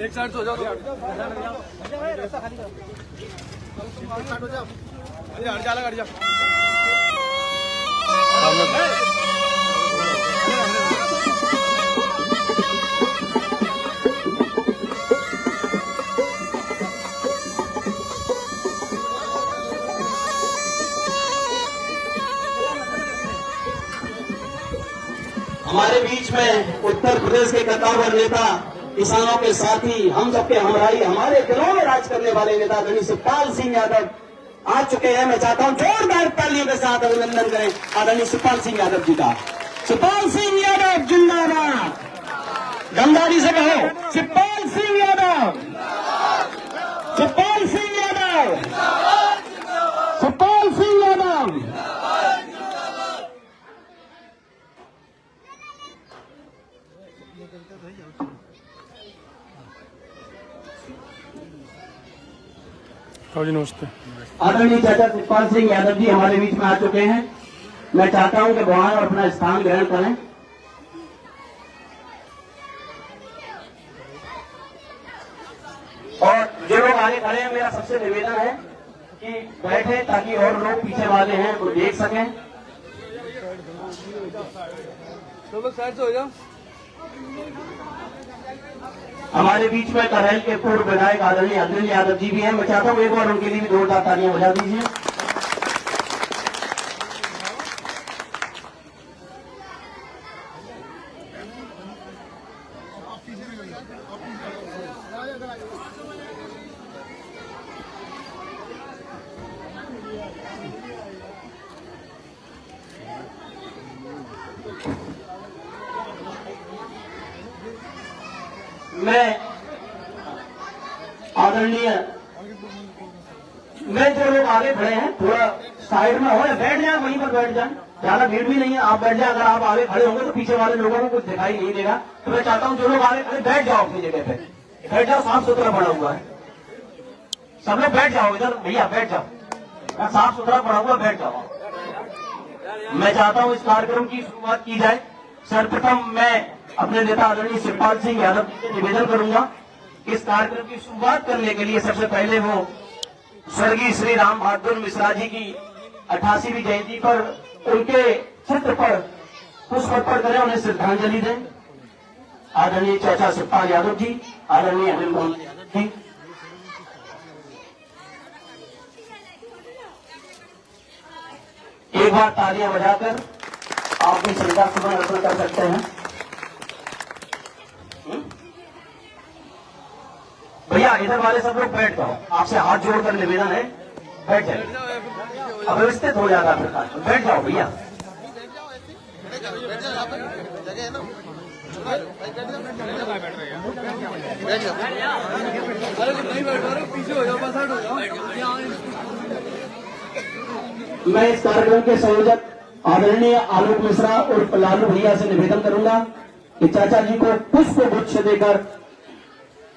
एक साइड हो जाओ, हट जा। हमारे बीच में उत्तर प्रदेश के कद्दावर नेता, किसानों के साथी, हम सबके हमराई, हमारे दिलों में राज करने वाले नेता आदरणीय शिवपाल सिंह यादव आ चुके हैं। मैं चाहता हूं जोरदार तालियों के साथ अभिनंदन करें आदरणीय शिवपाल सिंह यादव जी का। शिवपाल सिंह यादव जिंदाबाद। गंगारी से कहो शिवपाल सिंह यादव, शिवपाल सिंह यादव, शिवपाल सिंह यादव। जी नमस्ते। आदरणीय चाचा शिवपाल सिंह यादव जी हमारे बीच में आ चुके हैं। मैं चाहता हूं कि वहां अपना स्थान ग्रहण करें। और जो लोग आगे खड़े हैं, मेरा सबसे निवेदन है कि बैठे ताकि और लोग पीछे वाले हैं वो देख सकें। तो लोग साइड से हो जाओ। हमारे बीच में करहल के पूर्व विधायक आदरणीय अनिल यादव जी भी हैं। मैं चाहता हूं एक बार उनके लिए भी जोरदार तालियां बजा दीजिए। मैं जो लोग आगे खड़े हैं थोड़ा साइड में हो या बैठ जाए, वहीं पर बैठ जाए। ज्यादा भीड़ भी नहीं है, आप बैठ जाए। अगर आप आगे खड़े होंगे तो पीछे वाले लोगों को कुछ दिखाई नहीं देगा। तो मैं चाहता हूं जो लोग आगे खड़े बैठ जाओ अपनी जगह पे, बैठ जाओ। साफ सुथरा पड़ा हुआ है, सब लोग बैठ जाओ। इधर भैया बैठ जाओ, साफ सुथरा पड़ा हुआ, बैठ जाओ। मैं चाहता हूं इस कार्यक्रम की शुरुआत की जाए। सर्वप्रथम मैं अपने नेता आदरणीय शिवपाल सिंह यादव जी से निवेदन करूंगा इस कार्यक्रम की शुरुआत करने के लिए सबसे पहले वो स्वर्गीय श्री राम बहादुर मिश्रा जी की 88वीं जयंती पर उनके चित्र पर पुष्प अर्पण करें, उन्हें श्रद्धांजलि दें। आदरणीय चाचा शिवपाल यादव जी, आदरणीय अनिल मोहन यादव जी, एक बार तालियां बजाकर आप भी श्रद्धा सुमन अर्पण कर सकते हैं। भैया इधर वाले सब लोग बैठ जाओ, आपसे हाथ जोड़कर निवेदन है, बैठ जाओ। अव्यवस्थित हो जाता है, बैठ जाओ भैया। पीछे हो जाओ, बस हट हो जाओ। मैं इस कार्यक्रम के संयोजक आदरणीय आलोक मिश्रा और लालू भैया से निवेदन करूंगा कि चाचा जी को पुष्प गुच्छ देकर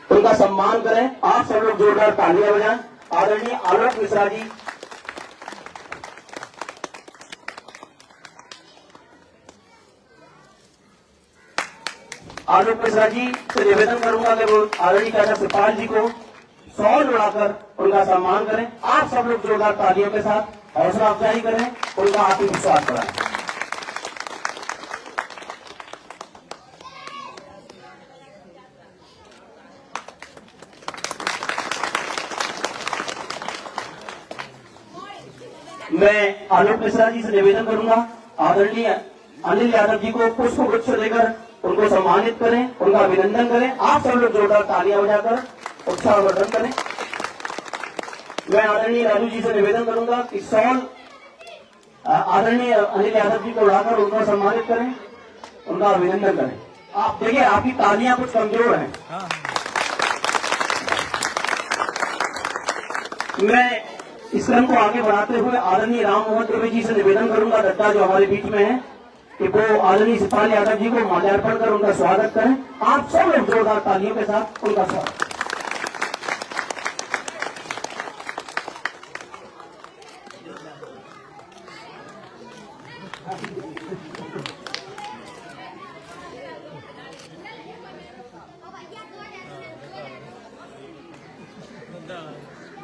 उनका सम्मान करें। आप सब लोग जोरदार तालियां बजाएं। आदरणीय आलोक मिश्रा जी, आलोक मिश्रा जी से निवेदन करूंगा कि वो आदरणीय चाचा शिवपाल जी को शॉल उड़ाकर उनका सम्मान करें। आप सब लोग जोरदार तालियों के साथ हौसला अफजाई करें, उनका आत्मविश्वास बढ़ाएं। मैं आलोक मिश्रा जी से निवेदन करूंगा आदरणीय अनिल यादव जी को पुष्प गुच्छ देकर उनको सम्मानित करें, उनका अभिनंदन करें। आप सब लोग जोरदार तालियां बजाकर उत्साहवर्धन करें। मैं आदरणीय राजू जी से निवेदन करूंगा कि शॉल आदरणीय अनिल यादव जी को उड़ाकर उनको सम्मानित करें, उनका अभिनंदन करें। आप देखिए आपकी तालियां कुछ कमजोर हैं। मैं इस क्रम को आगे बढ़ाते हुए आदरणीय राम मोहन द्रविड़ जी से निवेदन करूंगा, दत्ता जो हमारे बीच में है, कि वो आदरणीय शिवपाल यादव जी को माल्यार्पण कर उनका स्वागत करें। आप सब लोग जोरदार तालियों के साथ उनका स्वागत।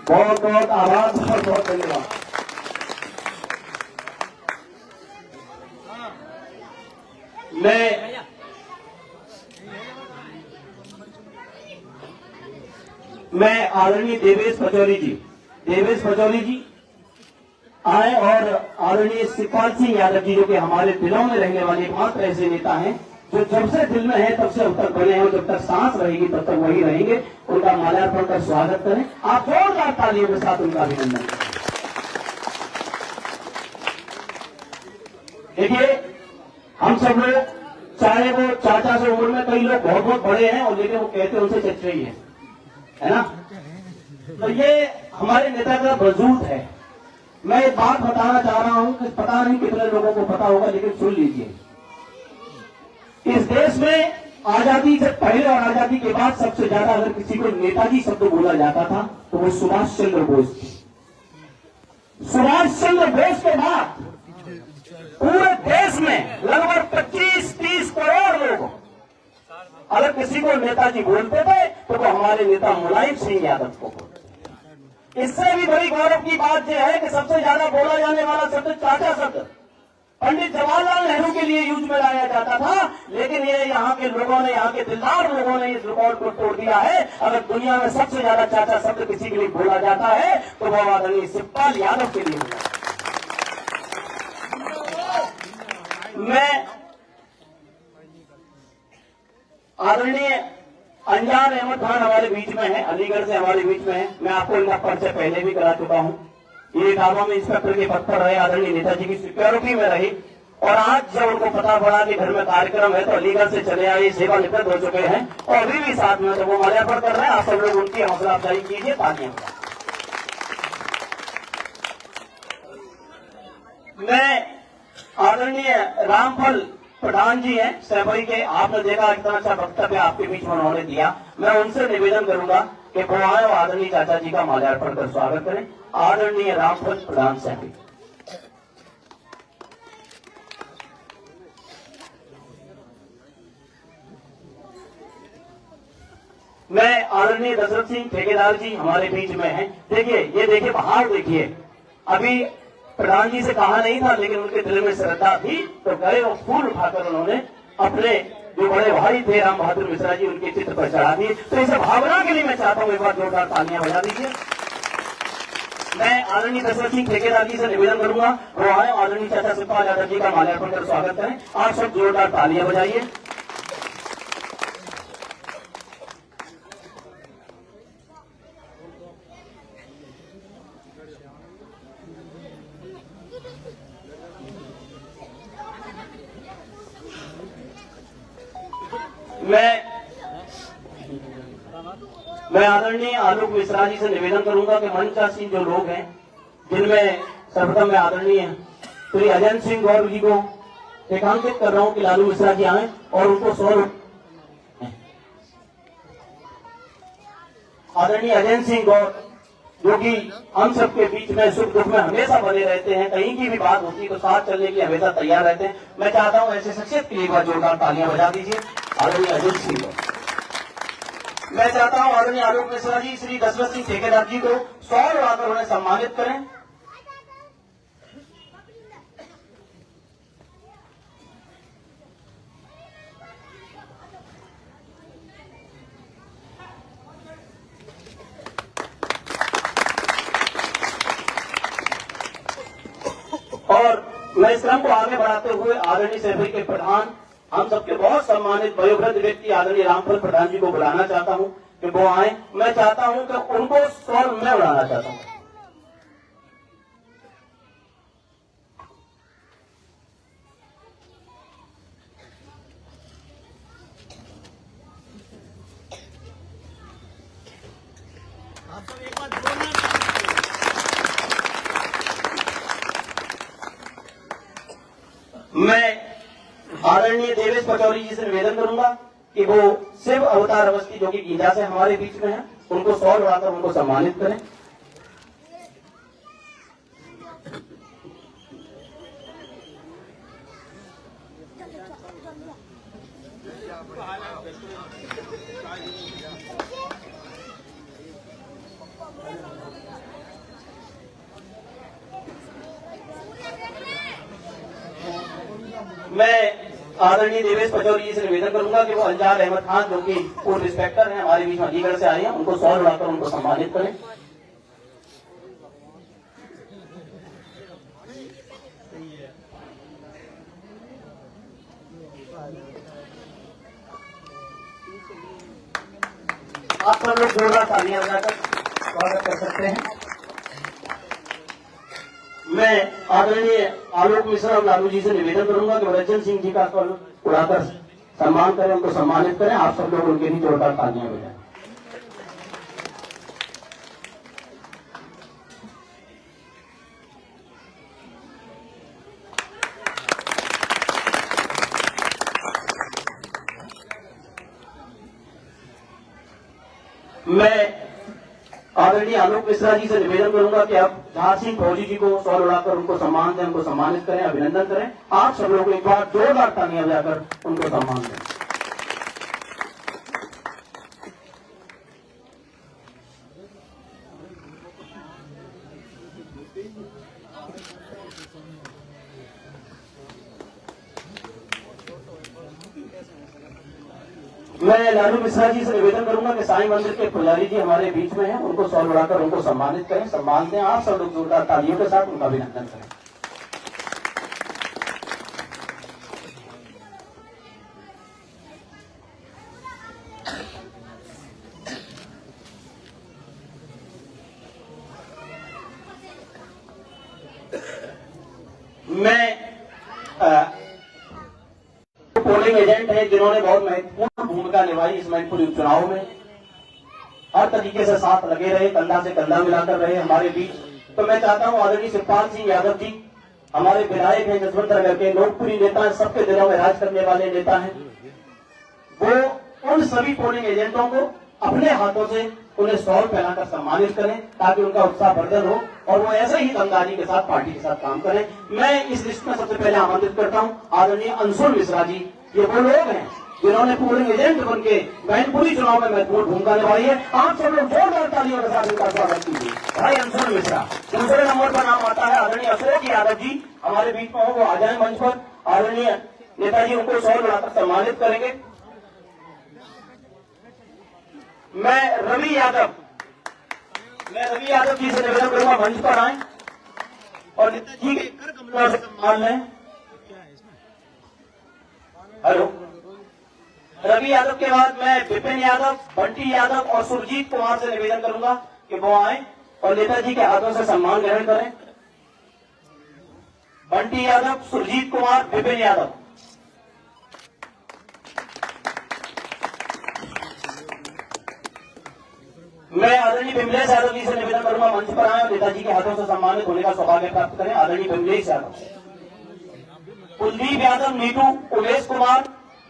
बहुत बहुत आभार, बहुत बहुत धन्यवाद। मैं आदरणीय देवेश पचौरी जी आए और आदरणीय शिवपाल सिंह यादव जी, जो कि हमारे दिलों में रहने वाले एकमात्र ऐसे नेता हैं जो जब से दिल में है तब से अब तक बने हैं, जब तक सांस रहेगी तब तक वही रहेंगे। उनका माल्यार्पण कर स्वागत करें। आप जोरदार तालियों के साथ उनका अभिनंदन करें। देखिए, हम सब लोग, चाहे वो चाचा से उम्र में कई लोग बहुत बहुत बड़े हैं और लेकिन वो कहते हैं उनसे चचेरी है ना। तो ये हमारे नेता का वजूद है। मैं एक बात बताना चाह रहा हूं कि पता नहीं कितने लोगों को पता होगा, लेकिन सुन लीजिए। इस देश में आजादी से पहले और आजादी के बाद सबसे ज्यादा अगर किसी को नेताजी शब्द बोला जाता था तो वो सुभाष चंद्र बोस थे। सुभाष चंद्र बोस के बाद पूरे देश में लगभग 25-30 करोड़ लोग अगर किसी को नेताजी बोलते थे तो वो हमारे नेता मुलायम सिंह यादव को बोलते। इससे भी बड़ी गौरव की बात यह है कि सबसे ज्यादा बोला जाने वाला शब्द चाचा शब्द पंडित जवाहरलाल नेहरू के लिए यूज में लाया जाता था, लेकिन ये यहाँ के लोगों ने, यहाँ के दिलदार लोगों ने इस रिकॉर्ड को तोड़ दिया है। अगर दुनिया में सबसे ज्यादा चाचा शब्द किसी के लिए बोला जाता है तो वो आदरणीय शिवपाल यादव के लिए बोला। मैं आदरणीय अंजान अहमद खान हमारे बीच में है, अलीगढ़ से हमारे बीच में है। मैं आपको इनका परिचय पहले भी करा चुका हूं। ये इटावा में इंस्पेक्टर के पद पर रहे, आदरणीय नेताजी की सिक्योरिटी में रही, और आज जब उनको पता पड़ा कि घर में कार्यक्रम है तो अलीगढ़ से चले आए, सेवानिवृत्त हो चुके हैं और अभी भी साथ में, तो वो माल्यार्पण कर रहे हैं। आप सब लोग उनकी हौसला अफजाई कीजिए, तालियां। मैं आदरणीय रामफल प्रधान जी हैं सहबरी के, आपने देखा कितना अच्छा वक्तव्य आपके बीच में उन्होंने दिया। मैं उनसे निवेदन करूंगा कि वो आए और आदरणीय चाचा जी का माल्यार्पण कर स्वागत करें। आदरणीय रामफल प्रधान सहबरी। मैं आदरणीय दशरथ सिंह ठेकेदार जी हमारे बीच में हैं। देखिए, ये देखिए बाहर देखिए, अभी प्रधान जी से कहा नहीं था लेकिन उनके दिल में श्रद्धा थी तो गए और फूल उठाकर उन्होंने अपने जो बड़े भाई थे राम बहादुर मिश्रा जी, उनके चित्र पर चढ़ा दिए। तो इस भावना के लिए मैं चाहता हूं एक बार जोरदार तालियां बजा दीजिए। मैं आदरणीय दशरथ सिंह ठेकेदार जी से निवेदन करूंगा वो आए, आदरणीय चाचा शिवपाल यादव जी का माल्यार्पण कर स्वागत करें। आप सब जोरदार तालियां बजाइए। मैं आदरणीय आलोक मिश्रा जी से निवेदन करूंगा कि मंचासीन जो लोग हैं, जिनमें सर्वप्रथम मैं आदरणीय श्री अजय सिंह गौर जी को रेखांकित कर रहा हूं कि लालू मिश्रा जी आए और उनको 100 आदरणीय अजय सिंह गौर, जो कि हम सबके बीच में सुख दुख में हमेशा बने रहते हैं, कहीं की भी बात होती है तो साथ चलने के लिए हमेशा तैयार रहते हैं। मैं चाहता हूं ऐसे शख्सियत के लिए एक बार जोरदार तालियां बजा दीजिए। आदरणीय अजय सिंह गौर। मैं चाहता हूं आदरणीय आलोक मिश्रा जी श्री दशरथ सिंह ठेकेदार जी को 100 उड़ाकर उन्हें सम्मानित करें। और मैं इस क्रम को आगे बढ़ाते हुए आदरणीय सहबरी के प्रधान, हम सबके बहुत सम्मानित वयोवृद्ध व्यक्ति आदरणीय रामफल प्रधान जी को बुलाना चाहता हूं कि वो आए। मैं चाहता हूं कि उनको 100 मैं उड़ाना चाहता हूं। आप सब एक बार मैं आदरणीय देवेश पचौरी जी से निवेदन करूंगा कि वो शिव अवतार अवस्थी, जो कि गींजा से हमारे बीच में है, उनको 100 उड़ाकर उनको सम्मानित करें। मैं आदरणीय देवेश पचौरी जी से निवेदन करूंगा कि वो अंजार अहमद खान जो कि पूर्व इंस्पेक्टर हैं, हमारे बीच में अलीगढ़ से आए हैं, उनको सॉल उड़ाकर उनको सम्मानित करें। आप सब लोग जोरदार तालियां बजाकर स्वागत कर सकते हैं। मैं आदरणीय आलोक मिश्रा और लालू जी से निवेदन करूंगा कि रंजन सिंह जी का सॉल उड़ाकर सम्मान करें, उनको सम्मानित करें। आप सब लोग उनके भी जोरदार तालियां बजाएं। मैं आदरणीय आलोक मिश्रा जी से निवेदन करूंगा कि आप जहां सिंह फौजी जी को सॉल उड़ाकर उनको सम्मान दें, उनको सम्मानित करें, अभिनंदन करें। आप सब लोग एक बार जोरदार तालियां बजाकर उनको सम्मान दें। मैं लालू मिश्रा जी से निवेदन करूंगा कि साईं मंदिर के पुजारी जी हमारे बीच में हैं, उनको सॉल उड़ाकर उनको सम्मानित करें, सम्मान दें। आप सब लोग जोरदार तालियों के साथ उनका अभिनंदन करें। मैं पोलिंग एजेंट हैं जिन्होंने बहुत महत्वपूर्ण भूमिका निभाई इस मैनपुरी उपचुनाव में, हर तरीके से साथ लगे रहे, कंधा से कंधा मिलाकर रहे हमारे बीच। तो मैं चाहता हूं आदरणीय शिवपाल सिंह यादव जी हमारे विधायक हैं, जसवंत नगर के लोकप्रिय नेता हैं, सबके दिलों में राज करने वाले नेता हैं। वो उन सभी पोलिंग एजेंटों को अपने हाथों से उन्हें सॉल पहनाकर सम्मानित करें ताकि उनका उत्साह वर्धन हो और वो ऐसे ही दमदारी के साथ पार्टी के साथ काम करें। मैं इस लिस्ट में सबसे पहले आमंत्रित करता हूं आदरणीय अंशुल मिश्रा जी। ये वो लोग हैं जिन्होंने पोलिंग एजेंट बनके मैनपुरी चुनाव में महत्वपूर्ण भूमिका निभाई है। आप सब लोग जोरदार तालियों के साथ इनका स्वागत कीजिए। भाई अंशुल मिश्रा। दूसरे नंबर पर नाम आता है आदरणीय अशोक यादव जी, हमारे बीच में हो, वो आ जाए मंच पर। आदरणीय नेताजी उनको सॉल उड़ाकर सम्मानित करेंगे। मैं रवि यादव जी से निवेदन करूंगा मंच पर आए और नेताजी के कर कमलों से सम्मान लें। हेलो। रवि यादव के बाद मैं विपिन यादव, बंटी यादव और सुरजीत कुमार से निवेदन करूंगा कि वो आए और नेताजी के हाथों से सम्मान ग्रहण करें। बंटी यादव, सुरजीत कुमार, विपिन यादव। मैं आदरणीय विमलेश यादव जी से निवेदन करूंगा मंच पर आए और नेताजी के हाथों से सम्मानित होने का सौभाग्य प्राप्त करें। आदरणीय विमलेश यादव, कुलदीप यादव, नीटू, उमेश कुमार,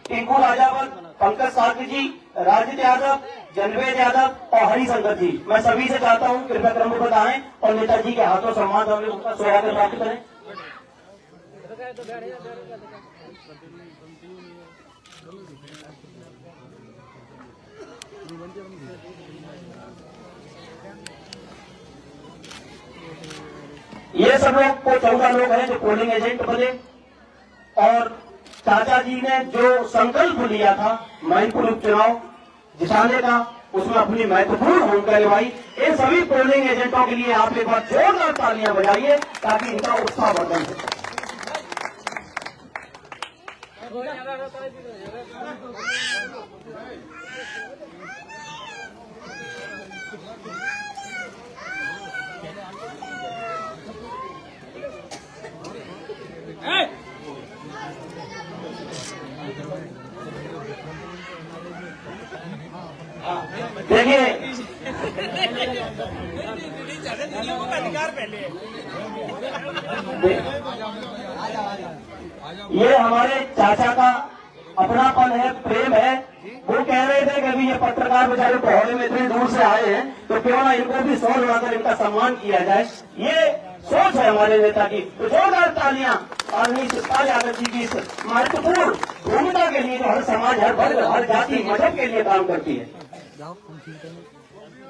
टिंकू राजावत, पंकज सारथी जी, राजित यादव, जनवेद यादव और हरिशंकर जी। मैं सभी से चाहता हूं कृपया क्रमबद्ध आए और नेताजी के हाथों सम्मान होने उनका सौभाग्य प्राप्त करें। ये सब लोग को 14 लोग हैं जो पोलिंग एजेंट बने और चाचा जी ने जो संकल्प लिया था मैनपुरी उपचुनाव जिताने का, उसमें अपनी महत्वपूर्ण भूमिका निभाई। इन सभी पोलिंग एजेंटों के लिए आप एक बार जोरदार तालियां बजाइए ताकि इनका उत्साह वर्धन हो। देखिए ये हमारे चाचा का अपनापन है, प्रेम है। वो कह रहे थे कि अभी ये पत्रकार बेचारे पहले में इतनी दूर से आए हैं तो क्यों ना इनको भी सॉल उड़ाकर इनका सम्मान किया जाए। ये सोच है हमारे नेता की। तो जोरदार तालियां आदरणीय शिवपाल यादव जी की इस महत्वपूर्ण भूमिका के लिए जो हर समाज, हर वर्ग, हर जाति, मजहब के लिए काम करती है।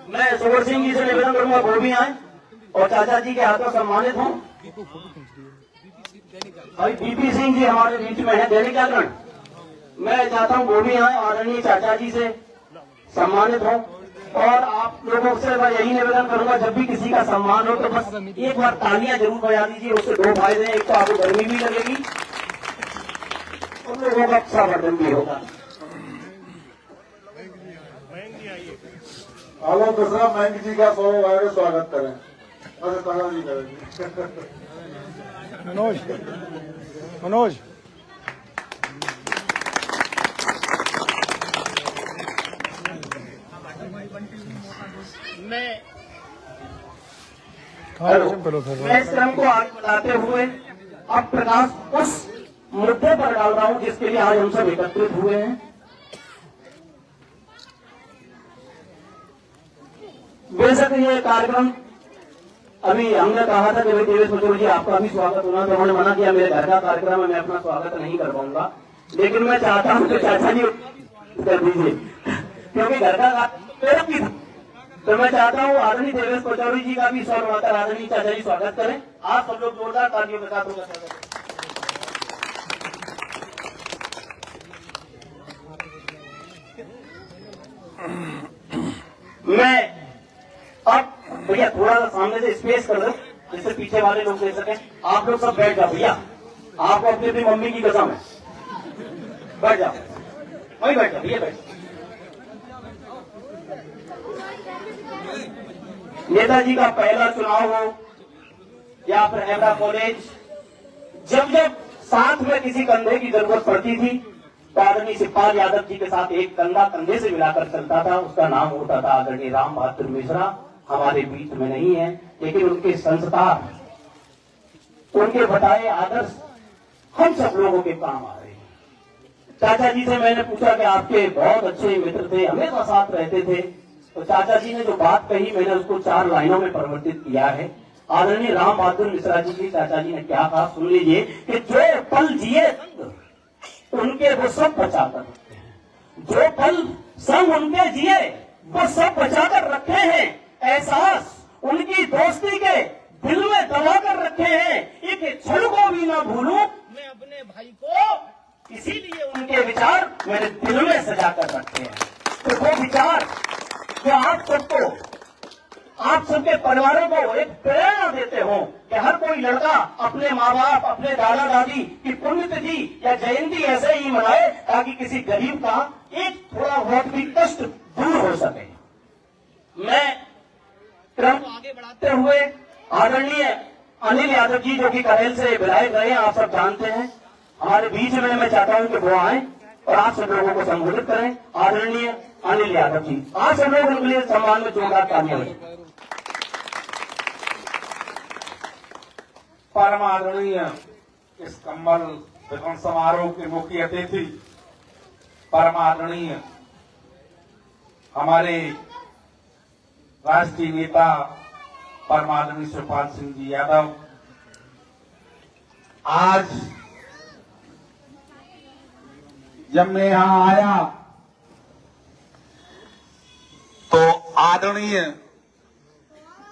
मैं सुवर सिंह जी से निवेदन करूंगा वो भी आए और चाचा जी के हाथों सम्मानित हों। भाई बीपी सिंह जी हमारे बीच में है, दैनिक जागरण। मैं चाहता हूँ वो भी यहाँ आदरणीय चाचा जी से सम्मानित हो। और आप लोगों से मैं यही निवेदन करूंगा, जब भी किसी का सम्मान हो तो बस एक बार तालियां जरूर बजा दीजिए। उससे दो फायदे हैं, एक तो आपको गर्मी भी लगेगी, उन लोगों का संवर्धन भी होगा। आलोक दूसरा बैंक जी का स्वागत करें। अरे तारा जी करेंगे। मनोज मैं इस क्रम को आगे बढ़ाते हुए अब प्रकाश उस मुद्दे पर डाल रहा हूं जिसके लिए आज हम सब एकत्रित हुए हैं। बेशक ये कार्यक्रम अभी हमने कहा था कि भाई देवेश मजूर जी आपका भी स्वागत होना, तो उन्होंने मना किया, मेरे घर का कार्यक्रम है, मैं अपना स्वागत नहीं कर पाऊंगा। लेकिन मैं चाहता हूं कि चाचा जी कर दीजिए, क्योंकि घर का कार्यक्रम भी था। तो मैं चाहता हूँ आदरणीय देवेश पचौरी जी का भी स्वर बढ़ाकर आदरणीय चाचा जी स्वागत करें। आप सब लोग जोरदार तालियों के साथ उनका स्वागत करें। मैं अब भैया थोड़ा सा सामने से स्पेस कर दो, जिससे पीछे वाले लोग देख सकें। आप लोग सब बैठ जाओ भैया, आपको अपनी अपनी मम्मी की कसम है, बैठ जाओ, वही बैठ जाओ भैया, बैठ जाओ। नेताजी का पहला चुनाव हो या फिर एमरा कॉलेज, जब जब साथ में किसी कंधे की जरूरत पड़ती थी तो आदरणीय शिवपाल यादव जी के साथ एक कंधा कंधे से मिलाकर चलता था। उसका नाम होता था आदरणीय राम बहादुर मिश्रा। हमारे बीच में नहीं है, लेकिन उनके संस्कार, उनके बताए आदर्श हम सब लोगों के काम आ रहे हैं। चाचा जी से मैंने पूछा कि आपके बहुत अच्छे मित्र थे, हमेशा साथ रहते थे, तो चाचा जी ने जो बात कही मैंने उसको 4 लाइनों में परिवर्तित किया है। आदरणीय राम बहादुर मिश्रा जी की चाचा जी ने क्या कहा, सुन लीजिए कि जो पल जिए उनके वो सब बचाकर रखे हैं, जो पल संग उनके जिए वो सब बचाकर रखे हैं, एहसास उनकी दोस्ती के दिल में दबा कर रखे हैं, एक क्षण को भी ना भूलूं मैं अपने भाई को, इसीलिए उनके विचार मेरे दिल में सजा कर रखे हैं। तो वो विचार जो आप सबको, आप सबके परिवारों को एक प्रेरणा देते हो कि हर कोई लड़का अपने माँ बाप, अपने दादा दादी की पुण्यतिथि या जयंती ऐसे ही मनाए ताकि किसी गरीब का एक थोड़ा बहुत भी कष्ट दूर हो सके। मैं क्रम आगे बढ़ाते हुए आदरणीय अनिल यादव जी जो कि करेल से विधायक रहे, आप सब जानते हैं, हमारे बीच में मैं चाहता हूं कि वो आए और आप सब लोगों को संबोधित करें। आदरणीय अनिल यादव जी, आप सब लोग उनके लिए सम्मान में जोरदार तालियां बजाएं। परम आदरणीय इस कम्बल वितरण समारोह के मुख्य अतिथि, परम आदरणीय हमारे राष्ट्रीय नेता परम आदरणीय शिवपाल सिंह जी यादव, आज जब मैं यहां आया तो आदरणीय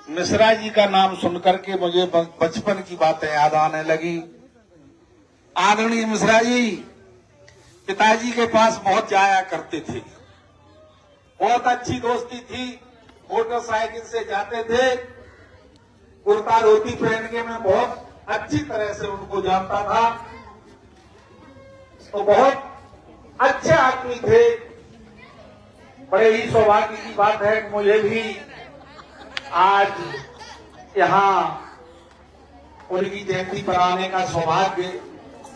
मिश्रा जी का नाम सुनकर के मुझे बचपन की बातें याद आने लगी। आदरणीय मिश्रा जी पिताजी के पास बहुत जाया करते थे, बहुत अच्छी दोस्ती थी, मोटरसाइकिल से जाते थे, कुर्ता धोती पहन के मैं बहुत अच्छी तरह से उनको जानता था। तो बहुत अच्छे आदमी थे। बड़े ही सौभाग्य की बात है कि मुझे भी आज यहाँ उनकी जयंती मनाने का सौभाग्य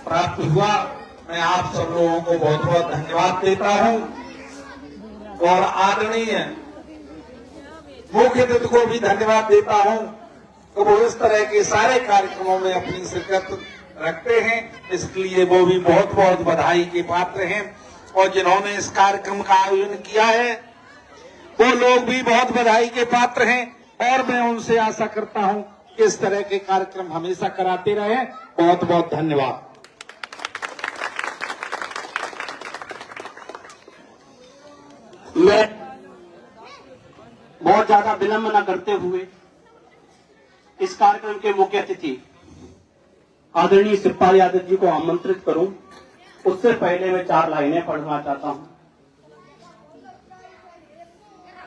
प्राप्त हुआ। मैं आप सब लोगों को बहुत बहुत धन्यवाद देता हूँ और आदरणीय मुख्य अतिथि को भी धन्यवाद देता हूँ कि वो इस तरह के सारे कार्यक्रमों में अपनी शिरकत रखते हैं, इसलिए वो भी बहुत बहुत बधाई के पात्र हैं। और जिन्होंने इस कार्यक्रम का आयोजन किया है वो लोग भी बहुत बधाई के पात्र हैं और मैं उनसे आशा करता हूं कि इस तरह के कार्यक्रम हमेशा कराते रहें। बहुत बहुत धन्यवाद। मैं बहुत ज्यादा विलंब न करते हुए इस कार्यक्रम के मुख्य अतिथि आदरणीय शिवपाल यादव जी को आमंत्रित करूं, उससे पहले मैं 4 लाइनें पढ़ना चाहता हूं।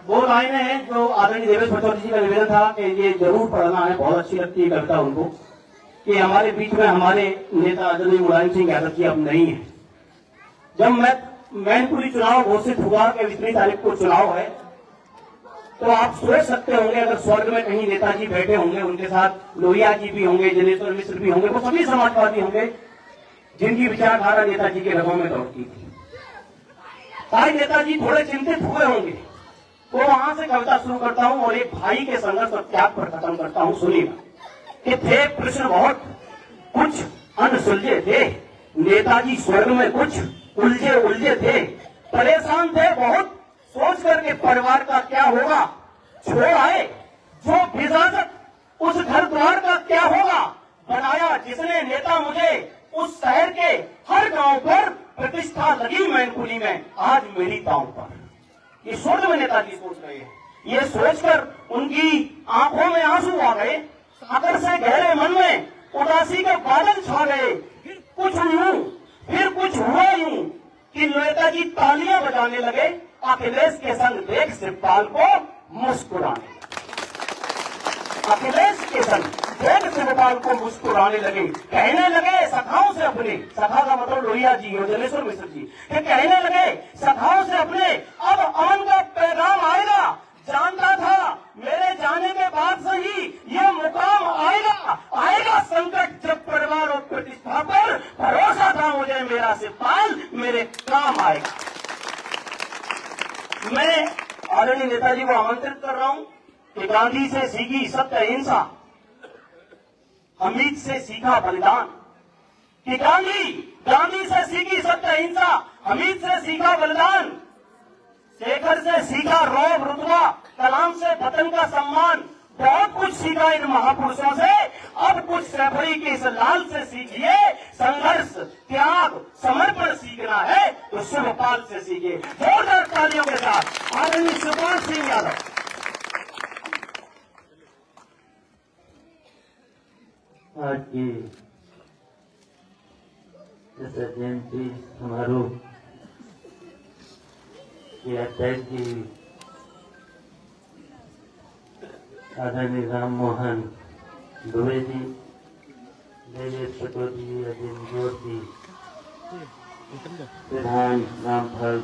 वो लाइनें हैं जो आदरणीय देवेश पटौदी जी का निवेदन था कि ये जरूर पढ़ना है, बहुत अच्छी लगती है कविता उनको, कि हमारे बीच में हमारे नेता आदरणीय मुलायम सिंह यादव जी अब नहीं है। जब मैनपुरी चुनाव घोषित हुआ कि 20 तारीख को चुनाव है, तो आप सोच सकते होंगे अगर स्वर्ग में कहीं नेताजी बैठे होंगे, उनके साथ लोहिया जी भी होंगे, जनेश्वर मिश्र भी होंगे, वो सभी समाजवादी होंगे जिनकी विचारधारा नेताजी के रगों में दौड़ती थी। सारे नेताजी थोड़े चिंतित हुए होंगे। तो वहां से कविता शुरू करता हूं और एक भाई के संघर्ष और त्याग पर खत्म करता हूं। सुनिएगा कि थे प्रश्न बहुत, कुछ अनसुलझे थे, नेताजी स्वर्ग में कुछ उलझे थे, परेशान थे बहुत, सोच करके परिवार का क्या होगा, छोड़ आए जो भिजाजत, उस घर द्वार का क्या होगा, बनाया जिसने नेता मुझे, उस शहर के हर गांव पर प्रतिष्ठा लगी मैनपुरी में, आज मेरी दांव पर। ये स्वर्ग में नेताजी सोच रहे हैं। ये सोचकर उनकी आंखों में आंसू आ गए, सागर से गहरे मन में उदासी के बादल छा गए। कुछ यूं फिर कुछ हुआ यूं कि नेताजी तालियां बजाने लगे, अखिलेश के संग देख शिवपाल को मुस्कुराने लगे। अखिलेश के संग देख शिवपाल को मुस्कुराने लगे, कहने लगे सखाओं से अपने, सखा का मतलब लोहिया जी और जनेश्वर मिश्र जी, कि कहने लगे सखाओं से अपने अब अमन का पैगाम आएगा। जानता था मेरे जाने के बाद से ही ये मुकाम आएगा संकट जब परिवार और प्रतिष्ठा पर, भरोसा था मुझे मेरा शिवपाल मेरे काम आएगा। मैं आदरणीय नेताजी को आमंत्रित कर रहा हूं कि गांधी से सीखी सत्य अहिंसा, हमीद से सीखा बलिदान, कि गांधी से सीखी सत्य अहिंसा, हमीद से सीखा बलिदान, शेखर से सीखा रौब रुतबा, कलाम से वतन का सम्मान, बहुत कुछ सीखा इन महापुरुषों से। अब कुछ सैफरी के इस लाल से सीखिए, संघर्ष त्याग समर्पण सीखना है तो शिवपाल से सीखिए। जोरदार तालियों के साथ आदरणीय शिवपाल सिंह यादव। आज की जयंती समारोह के अध्यक्ष जी आदरणीय राम मोहन दुबे जी, देवेश पटौदी जी, अजीम जोर जी, प्रधान रामफल,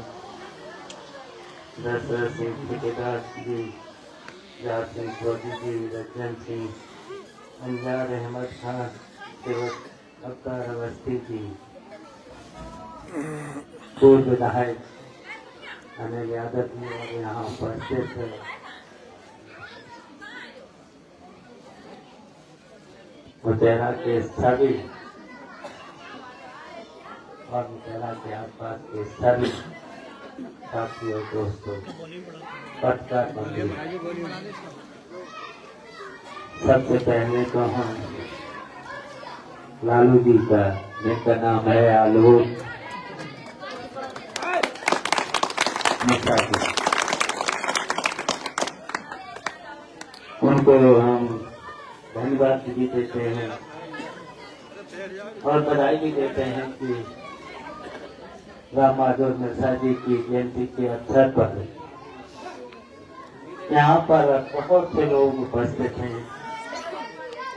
दशरथ सिंह ठेकेदार जी, जाट सिंह फौजी जी, रंजन सिंह, अंजार अहमद खान, सेवक अब्बार अवस्थी जी, पूर्व विधायक अनिल यादव जी और यहाँ उपस्थित मुतेरा के सभी और मुतेरा के आसपास के सभी साथियों, दोस्तों, पत्रकार बंधु, सबसे पहले तो हम लालू जी का, जिनका नाम है आलोक मिश्रा जी, उनको हम धन्यवाद भी देते हैं और बधाई भी देते हैं कि राम बहादुर मिश्रा जी की जयंती के अवसर पर यहाँ पर बहुत से लोग उपस्थित हैं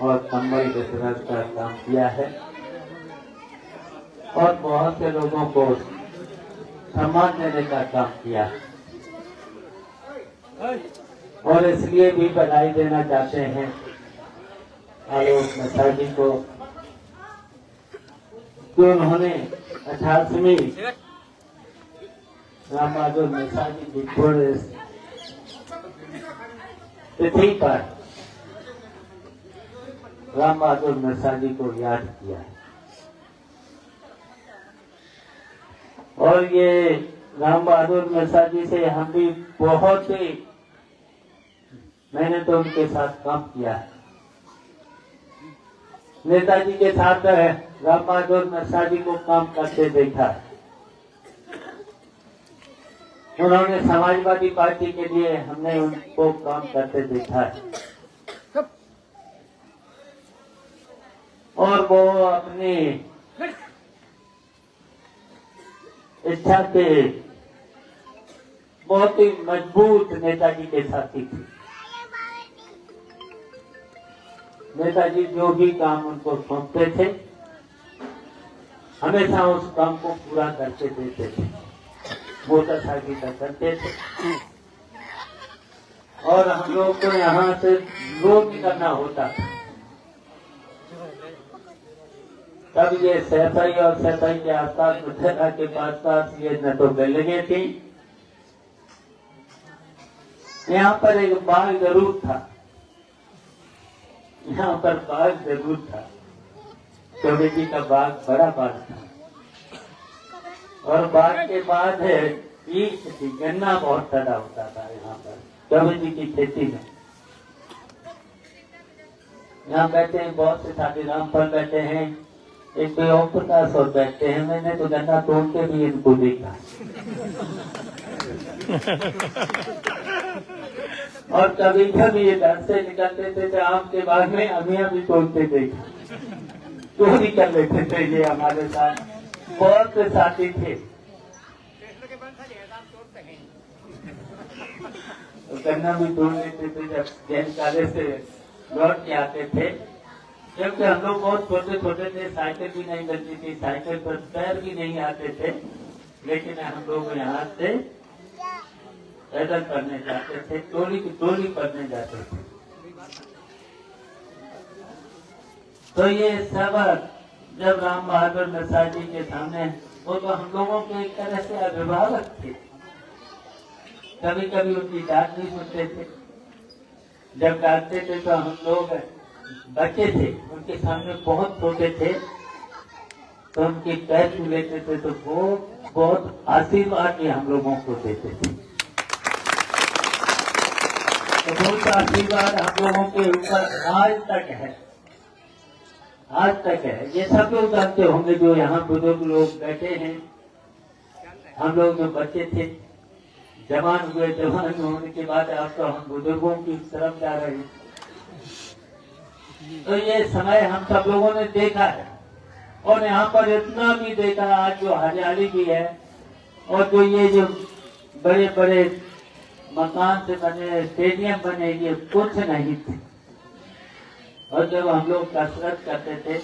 और कंबल वितरण का काम किया है और बहुत से लोगों को सम्मान देने का काम किया और इसलिए भी बधाई देना चाहते हैं आलोक मिश्रा जी को कि उन्होंने 88वीं राम बहादुर मिश्रा जी की पूर्ण तिथि पर राम बहादुर मिश्रा जी को याद किया है और ये राम बहादुर मिश्रा जी से हम भी बहुत ही, मैंने तो उनके साथ काम किया है, नेताजी के साथ राम बहादुर मिश्रा जी को काम करते देखा है। उन्होंने समाजवादी पार्टी के लिए, हमने उनको काम करते देखा है और और वो अपनी इच्छा के बहुत ही मजबूत नेताजी के साथी थे। नेताजी जो भी काम उनको सौंपते थे हमेशा उस काम को पूरा करके देते थे, मोटरसाइकिल का करते थे। और हम लोग को यहाँ से रोड निकलना होता था, तब ये सैफई और सैफई के आसपास मथुरा के पास ये न तो बिल्डिंगें थी, यहाँ पर एक बाग जरूर था, यहाँ पर बाग जरूर था। चौबे जी का बाग बड़ा बाग था और बाग के बाद है ईख थी, गन्ना बहुत ज्यादा होता था यहाँ पर चौबे जी की खेती में। यहाँ बैठे हैं बहुत से साथी, रामफल बैठे हैं, एक ओम प्रकाश और बैठते हैं। मैंने तो गन्ना तोड़ के भी इनको देखा और कभी कभी ये घर से निकलते थे तो आम के बाग में अमियां भी तोड़ते देखा, चोरी कर लेते थे। ये हमारे साथ बहुत से साथी थे। तो गन्ना भी तोड़ लेते थे जब जैन काले से लौट के आते थे, क्योंकि हम लोग बहुत छोटे छोटे थे, साइकिल भी नहीं मिलती थी, साइकिल पर पैर भी नहीं आते थे, लेकिन हम लोग यहाँ से पैदल पढ़ने जाते थे, टोली की टोली पढ़ने जाते थे। तो ये सब जब राम बहादुर मिश्रा जी के सामने, वो तो हम लोगों के एक तरह से अभिभावक थे। कभी कभी उनकी डांट नहीं सुनते थे, जब डांटते थे तो हम लोग बच्चे थे, उनके सामने बहुत छोटे थे, तो उनके पैर छू लेते थे तो वो बहुत आशीर्वाद भी हम लोगों को देते थे। तो बहुत आशीर्वाद हम लोगों के ऊपर आज तक है, आज तक है। ये सब लोग जानते होंगे जो यहाँ बुजुर्ग लोग बैठे हैं। हम लोग जो बच्चे थे, जवान हुए, जवान होने के बाद अब तो हम बुजुर्गों की तरफ जा रहे हैं। तो ये समय हम सब लोगों ने देखा है और यहाँ पर इतना भी देखा, आज जो हरियाली भी है और जो ये जो बड़े बड़े मकान से बने, स्टेडियम बने, ये कुछ नहीं थे। और जब हम लोग कसरत करते थे,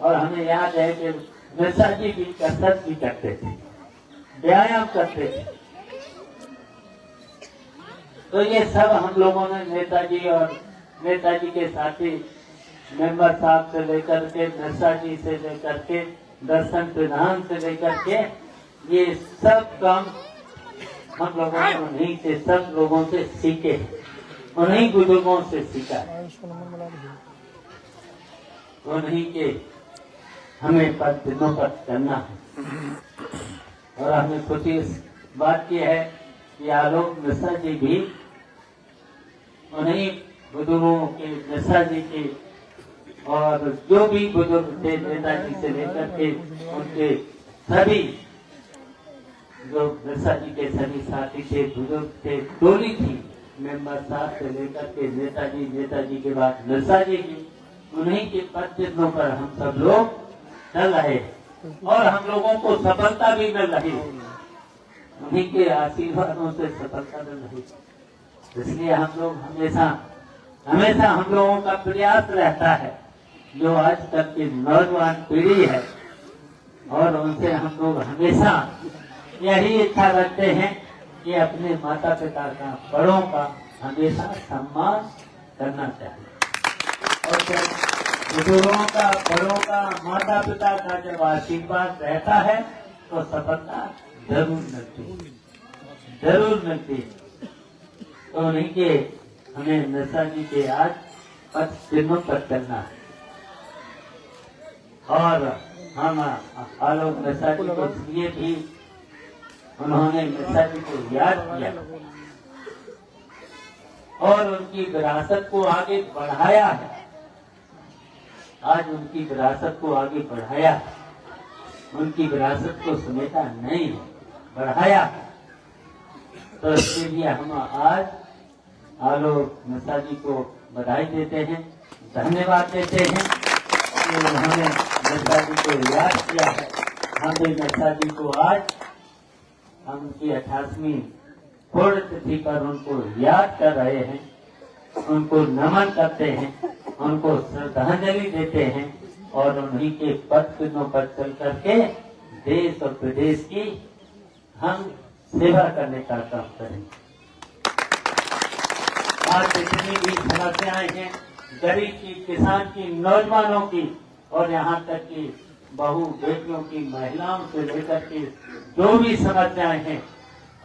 और हमें याद है कि मिश्रा जी भी कसरत भी करते थे, व्यायाम करते थे। तो ये सब हम लोगों ने नेताजी और नेताजी के साथी मेंबर साहब से लेकर के, मिश्रा जी से लेकर के, दर्शन प्रधान से लेकर के, ये सब काम हम लोगों ने उन्हीं से, सब लोगों से सीखे, उन्हीं बुजुर्गों से सीखा, उन्हीं के हमें पर दिनों पर चलना है। और हमें खुशी इस बात की है कि आलोक मिश्रा जी भी उन्हीं बुजुर्गों के, मिश्रा जी के और जो भी बुजुर्ग थे नेताजी से लेकर के, उनके सभी जो मिश्रा जी के सभी साथी थे, बुजुर्ग थे, टोली थी, मेंबर साहब से लेकर के नेताजी, नेताजी के बाद मिश्रा जी की, उन्हीं के पदचिन्हों पर हम सब लोग चल रहे और हम लोगों को सफलता भी मिल रही, उन्हीं के आशीर्वादों से सफलता मिल रही। इसलिए हम लोग हमेशा हम लोगों का प्रयास रहता है, जो आज तक की नौजवान पीढ़ी है, और उनसे हम लोग हमेशा यही इच्छा रखते हैं कि अपने माता पिता का, बड़ों का हमेशा सम्मान करना चाहिए। और जब बुजुर्गों का, बड़ों का, माता पिता का जब आशीर्वाद रहता है तो सफलता जरूर मिलती, जरूर मिलती। तो नहीं कि हमें मिश्रा जी के आज पथ चिन्हों पर चलना है। और हम आलोक मिश्रा जी को इसलिए भी उन्होंने मिश्रा जी को याद किया और उनकी विरासत को आगे बढ़ाया है। आज उनकी विरासत को आगे बढ़ाया, उनकी विरासत को समेटा नहीं, बढ़ाया। तो इसके लिए हम आज आलोक मिश्रा जी को बधाई देते हैं, धन्यवाद देते हैं कि उन्होंने मिश्रा जी को याद किया है। हम भी मिश्रा जी को आज हम उनकी 88वीं पूर्ण तिथि पर उनको याद कर रहे हैं, उनको नमन करते हैं, उनको श्रद्धांजलि देते हैं और उन्हीं के पद चिन्हों पर चल करके देश और प्रदेश की हम सेवा करने का काम करेंगे। आज जितनी भी समस्याएं हैं गरीब की, किसान की, नौजवानों की और यहाँ तक कि बहू बेटियों की, महिलाओं से लेकर के जो भी समस्याएं हैं,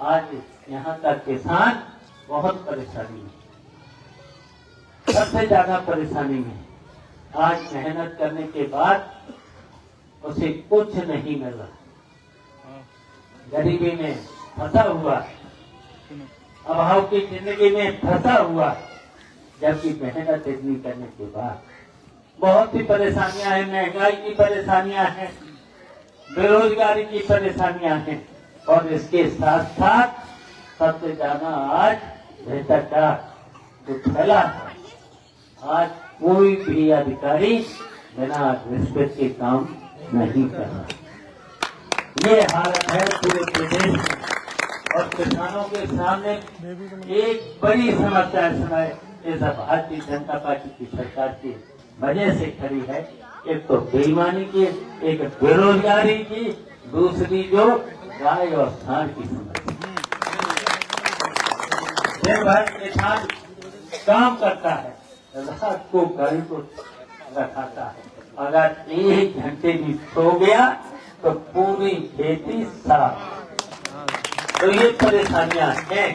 आज यहाँ का किसान बहुत परेशानी में, सबसे ज्यादा परेशानी में। आज मेहनत करने के बाद उसे कुछ नहीं मिल रहा, गरीबी में फंसा हुआ, अभाव की जिंदगी में फंसा हुआ, जबकि मेहनत इतनी करने के बाद बहुत सी परेशानियां हैं। महंगाई की परेशानियां हैं, बेरोजगारी की परेशानियां हैं और इसके साथ साथ सबसे ज्यादा आज भ्रष्टाचार जो फैला है। आज कोई भी अधिकारी बिना रिश्वत के काम नहीं कर रहा। ये हालत है पूरे प्रदेश में और किसानों के सामने एक बड़ी समस्या इस समय इस भारतीय जनता पार्टी की सरकार की वजह से खड़ी है। एक तो बेईमानी की, एक बेरोजगारी की, दूसरी जो गाय और सांड की समस्या। दिन भर किसान काम करता है, रात को गाय को रखाता है, अगर 1 घंटे भी सो गया तो पूरी खेती साफ। तो ये परेशानियां हैं।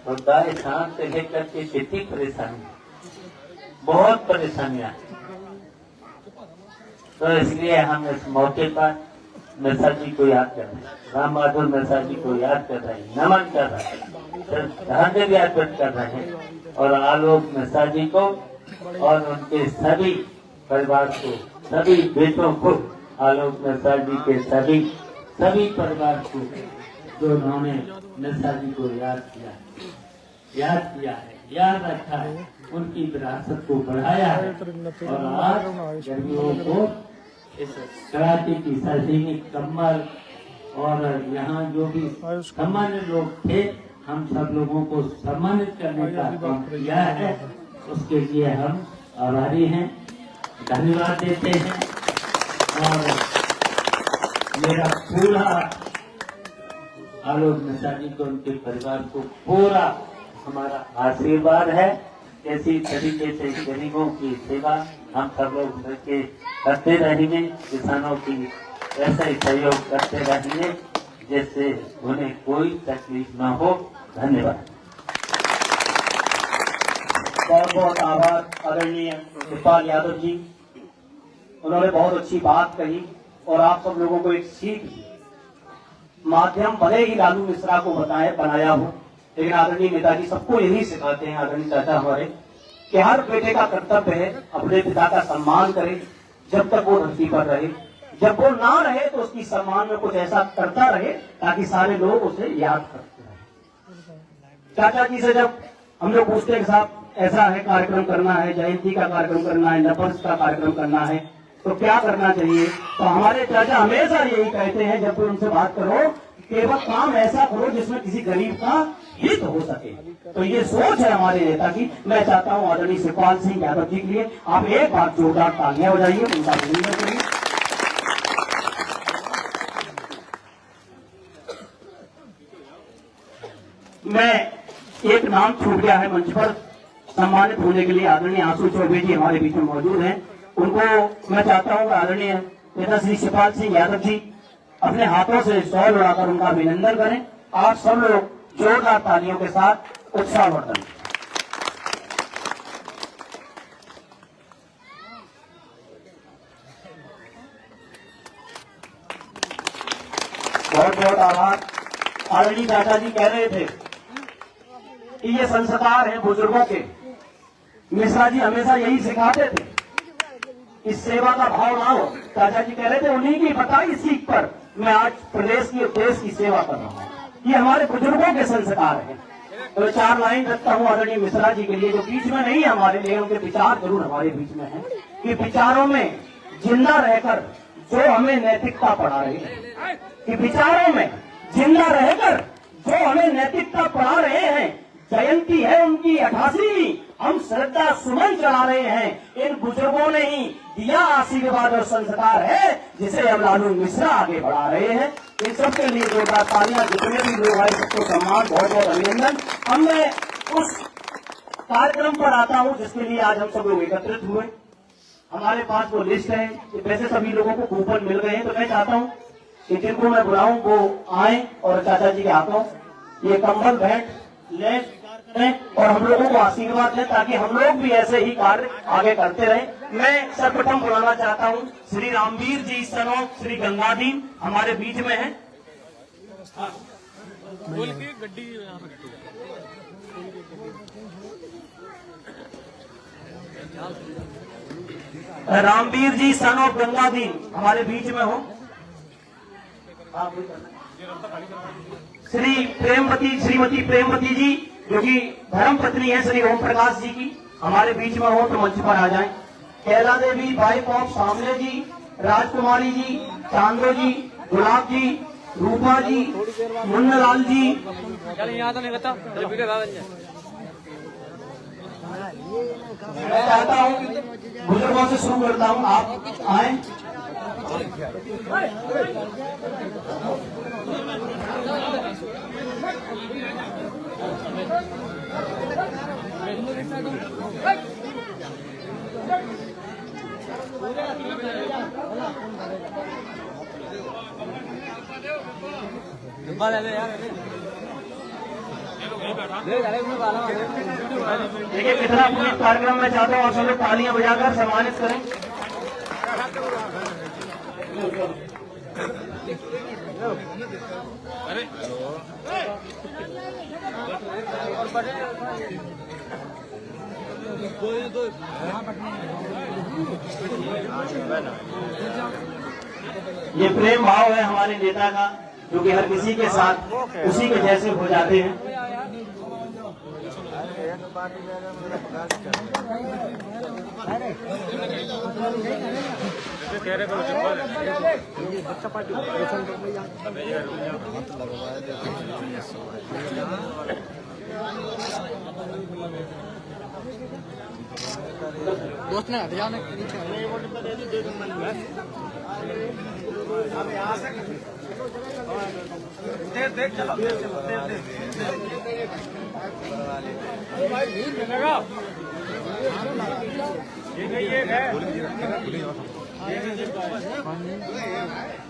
तो गाय सांड से लेकर के कितनी परेशानी, बहुत परेशानियां हैं। तो इसलिए हम इस मौके पर मिश्रा जी को याद कर रहे हैं, राम बहादुर मिश्रा जी को याद कर रहे हैं, नमन कर रहे हैं, श्रद्धांजलि अर्पित कर रहे हैं और आलोक मिश्रा जी को और उनके सभी परिवार को, सभी बेटों को, आलोक मिश्रा जी के सभी परिवार को जो उन्होंने मिश्रा जी को याद किया है, याद रखा है, उनकी विरासत को बढ़ाया है और आज गरीबों को इस कराटे की सर्दी कम्बल और यहाँ जो भी सामान्य लोग थे, हम सब लोगों को सम्मानित करने का काम किया है। उसके लिए हम आभारी हैं, धन्यवाद देते हैं और मेरा पूरा आलोक मिश्रा जी को, उनके परिवार को पूरा हमारा आशीर्वाद है। ऐसी तरीके से गरीबों की सेवा हम सब लोग मिलकर करते रहेंगे, किसानों की ऐसा ही सहयोग करते रहेंगे जिससे उन्हें कोई तकलीफ न हो। धन्यवाद। बहुत बहुत आभार आदरणीय शिवपाल यादव जी, उन्होंने बहुत अच्छी बात कही और आप सब लोगों को एक सीख दी। माध्यम भले ही लालू मिश्रा को बनाया हो, लेकिन आदरणीय नेताजी सबको यही सिखाते हैं, आदरणीय चाचा हमारे, कि हर बेटे का कर्तव्य है अपने पिता का सम्मान करे जब तक वो धरती पर रहे। जब वो ना रहे तो उसकी सम्मान में कुछ ऐसा करता रहे ताकि सारे लोग उसे याद करते रहे। चाचा जी से जब हम लोग पूछते हैं साहब ऐसा है कार्यक्रम करना है, जयंती का कार्यक्रम करना है, नववर्ष का कार्यक्रम करना है, तो क्या करना चाहिए? तो हमारे चाचा हमेशा यही कहते हैं जब कोई उनसे बात करो, केवल काम ऐसा करो जिसमें किसी गरीब का हित हो सके। तो ये सोच है हमारे नेता की। मैं चाहता हूं आदरणीय शिवपाल सिंह यादव जी के लिए आप एक बार जोरदार तालियां बजाइए, उनका अभिनंदन करिए। मैं एक नाम छूट गया है मंच पर सम्मानित होने के लिए, आदरणीय आंसू चौबे जी हमारे बीच में मौजूद हैं। उनको मैं चाहता हूं आदरणीय नेता श्री शिवपाल सिंह यादव जी अपने हाथों से शॉल उड़ाकर उनका अभिनंदन करें। आप सब लोग जोरदार तालियों के साथ उत्साहवर्धन। बहुत बहुत आभार। आदरणीय चाचा जी कह रहे थे कि ये संस्कार है बुजुर्गों के। मिश्रा जी हमेशा यही सिखाते थे, इस सेवा का भाव ना हो। चाचा जी कह रहे थे उन्हीं की बताई सीख पर मैं आज प्रदेश की और देश की सेवा कर रहा हूँ। ये हमारे बुजुर्गों के संस्कार हैं। तो 4 लाइन रखता हूँ आदरणीय मिश्रा जी के लिए, जो बीच में नहीं है हमारे लिए, उनके विचार जरूर हमारे बीच में हैं कि विचारों में जिंदा रहकर जो हमें नैतिकता पढ़ा रहे हैं, कि विचारों में जिंदा रहकर जो हमें नैतिकता पढ़ा रहे हैं। जयंती है उनकी 88वीं, हम श्रद्धा सुमन चढ़ा रहे हैं। इन बुजुर्गों ने ही दिया आशीर्वाद और संस्कार है जिसे हम लालू मिश्रा आगे बढ़ा रहे हैं। इन सबके लिए जोरदार तालियां। जितने भी लोग आए सबको सम्मान, बहुत बहुत अभिनंदन। अब मैं उस कार्यक्रम पर आता हूं जिसके लिए आज हम सब लोग एकत्रित हुए। हमारे पास वो लिस्ट है, वैसे सभी लोगों को कूपन मिल गए हैं, तो मैं चाहता हूं कि जिनको मैं बुलाऊं वो आए और चाचा जी के हाथों ये कंबल भेंट ले और हम लोगों को आशीर्वाद दें, ताकि हम लोग भी ऐसे ही कार्य आगे करते रहें। मैं सर्वप्रथम बुलाना चाहता हूं श्री रामवीर जी सन ऑफ श्री गंगाधीन हमारे बीच में है। रामवीर जी सन ऑफ गंगाधीन हमारे बीच में हो। श्रीमती प्रेमवती जी जो कि धर्म पत्नी है श्री ओम प्रकाश जी की, हमारे बीच में हो तो मंच पर आ जाएं। कैला देवी वाइफ ऑफ सामने जी, राजकुमारी जी, चांदो जी, गुलाब जी, रूपा जी, मुन्नलाल जी। मैं चाहता हूँ बुजुर्गों से शुरू करता हूँ, आप आए। देखिए कितना पुलिस कार्यक्रम में चाहता हूँ आप सब लोग तालियां बजाकर सम्मानित करें। ये प्रेम भाव है हमारे नेता का, जो कि हर किसी के साथ उसी के जैसे हो जाते हैं। दोस्त ने हथियार देख चलो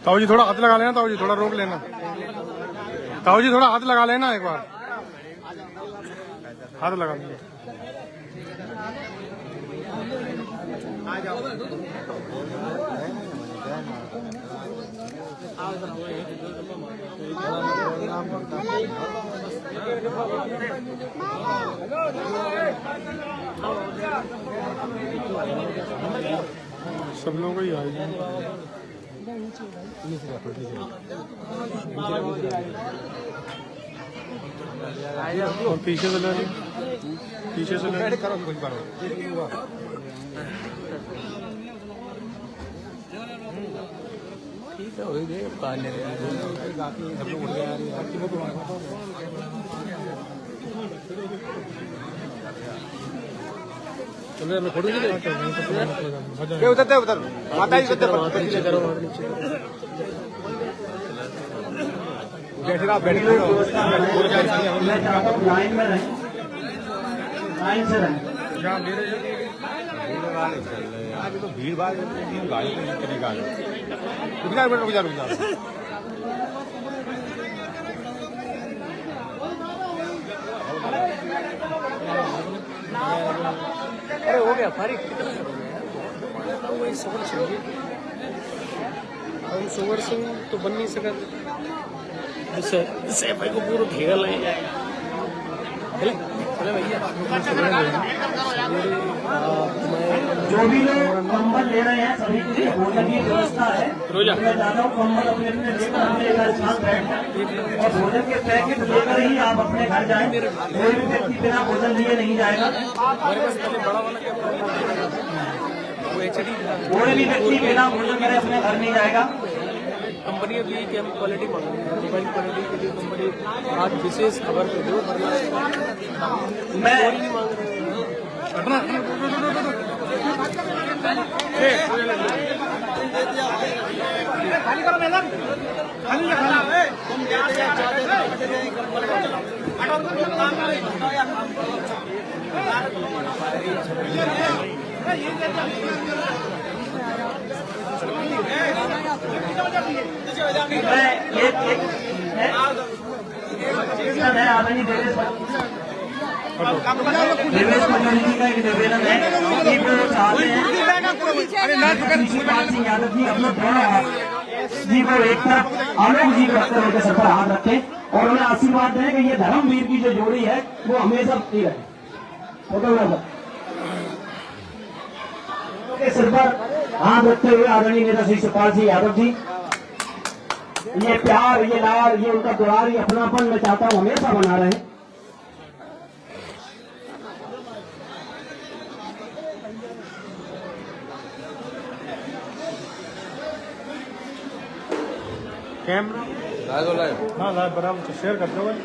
ताऊ जी थोड़ा हाथ लगा लेना, ताऊ जी थोड़ा रोक लेना, ताऊ जी थोड़ा हाथ लगा लेना, एक बार हाथ लगा लेना। सब लोग ही आए और पीछे से ले, पीछे से ले करो कुछ करो। ठीक है वही दे पाने सब लोग उड़ गए यार। फोटो उधर उधर माता जी नीचे करो, बैठे लाइन में रहें, लाइन से रहें। आज तो भीड़ भाड़ गाड़ी निकाल रुक जा। अरे हो गया फारिक, वही सबर चाहिए। हम सुवर सिंह तो बन नहीं सका, भाई को पूरा घेरा ले जाएगा। जो भी लोग कंबल ले रहे हैं सभी के लिए भोजन की व्यवस्था है। मैं चाहता हूँ कंबल अपने अपने लेकर अपने घर साथ बैठ और भोजन के पैकेट लेकर ही आप अपने घर जाएं। कोई भी व्यक्ति बिना भोजन लिए नहीं जाएगा। कोई भी व्यक्ति बिना भोजन करे अपने घर नहीं जाएगा। कंपनी अभी कि हम क्वालिटी मांग रहे हैं, मोबाइल क्वालिटी के लिए कंपनी आज विशेष खबर पे दो, मैं नहीं मांग रहे हैं। मैं आदरणीय देवेश कम्युनिटी का एक निवेदन है कि वो चाहते हैं शिवपाल सिंह यादव जी अपने दोनों हाथ जी को एक तरफ आलोक जी को रखते उनके सर पर हाथ रखें और उन्हें आशीर्वाद दें कि ये धर्मवीर की जो जोड़ी है वो हमेशा बनी रहे। फोटोग्राफर के सिर पर हाथ रखते हुए आदरणीय नेता श्री शिवपाल सिंह यादव जी, ये प्यार, ये लाल, ये उनका दुलार, ये अपनापन मैं चाहता हूं हमेशा बना रहे। कैमरा हाँ लाइव बराबर शेयर कर दो भाई।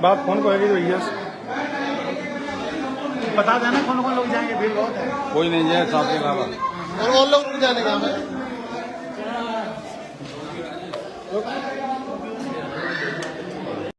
बात फोन को आएगी तो भैया बता देना कौन कौन लोग जाएंगे, भीड़ बहुत है। कोई नहीं जाए साथ के अलावा और लोग रुक जाने का हमें